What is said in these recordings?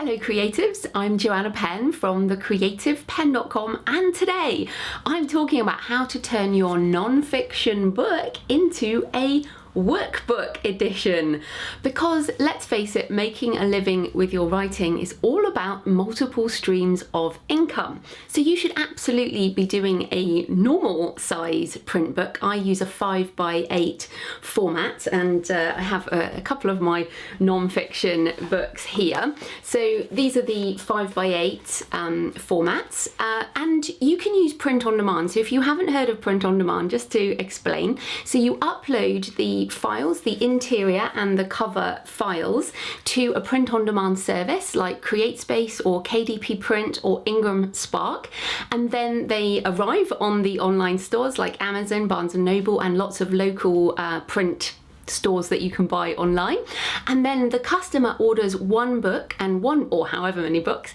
Hello creatives, I'm Joanna Penn from thecreativepenn.com, and today I'm talking about how to turn your non-fiction book into a workbook edition, because let's face it, making a living with your writing is all about multiple streams of income. So you should absolutely be doing a normal size print book. I use a 5x8 format, and I have a couple of my non-fiction books here. So these are the 5x8 formats, and you can use print on demand. So if you haven't heard of print on demand, just to explain, so you upload the files, the interior and the cover files, to a print on demand service like CreateSpace or KDP Print or Ingram Spark, and then they arrive on the online stores like Amazon, Barnes & Noble, and lots of local print stores that you can buy online. And then the customer orders one book, and one or however many books,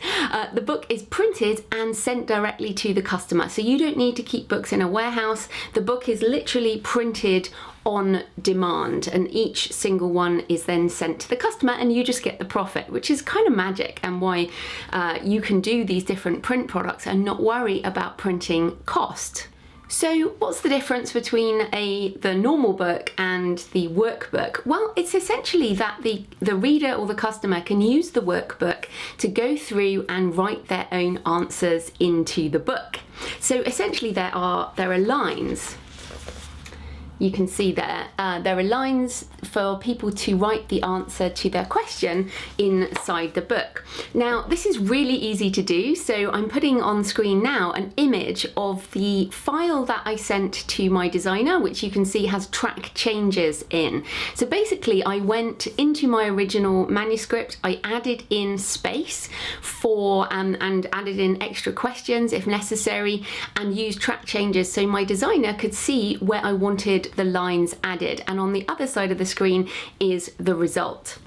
the book is printed and sent directly to the customer. So you don't need to keep books in a warehouse. The book is literally printed on demand, and each single one is then sent to the customer, and you just get the profit, which is kind of magic, and why you can do these different print products and not worry about printing cost. So what's the difference between the normal book and the workbook? Well, it's essentially that the reader or the customer can use the workbook to go through and write their own answers into the book. So essentially there are lines. You can see there are lines for people to write the answer to their question inside the book. Now, this is really easy to do, so I'm putting on screen now an image of the file that I sent to my designer, which you can see has track changes in. So basically, I went into my original manuscript, I added in space for and added in extra questions if necessary, and used track changes so my designer could see where I wanted the lines added, and on the other side of the screen is the result.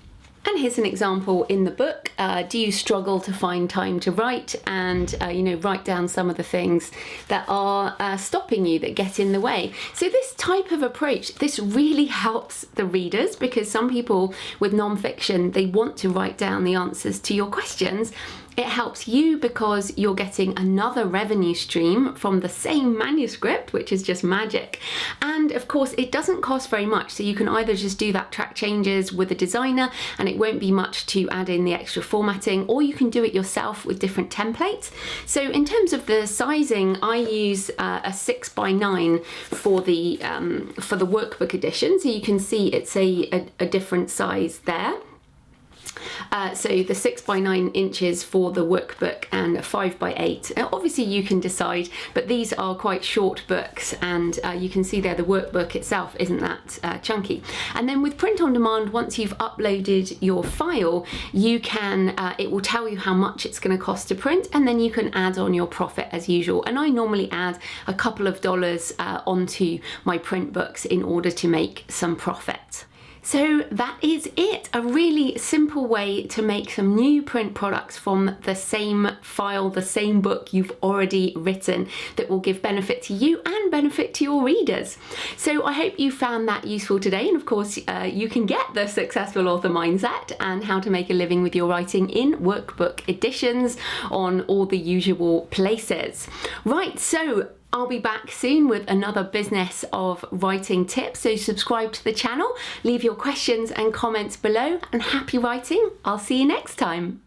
And here's an example in the book. Do you struggle to find time to write, and write down some of the things that are stopping you, that get in the way? So this type of approach, this really helps the readers, because some people with non-fiction, they want to write down the answers to your questions. It helps you because you're getting another revenue stream from the same manuscript, which is just magic. And of course, it doesn't cost very much. So you can either just do that track changes with a designer, and it won't be much to add in the extra formatting, or you can do it yourself with different templates. So in terms of the sizing, I use a 6x9 for the workbook edition. So you can see it's a different size there. So the 6x9 inches for the workbook and 5x8. Obviously you can decide, but these are quite short books, and you can see there the workbook itself isn't that chunky. And then with print on demand, once you've uploaded your file, you can it will tell you how much it's going to cost to print, and then you can add on your profit as usual. And I normally add a couple of dollars onto my print books in order to make some profit. So that is it, a really simple way to make some new print products from the same file, the same book you've already written, that will give benefit to you and benefit to your readers. So I hope you found that useful today, and of course you can get the Successful Author Mindset and how to make a living with your writing in workbook editions on all the usual places. Right, so I'll be back soon with another business of writing tip, so subscribe to the channel, leave your questions and comments below, and happy writing. I'll see you next time.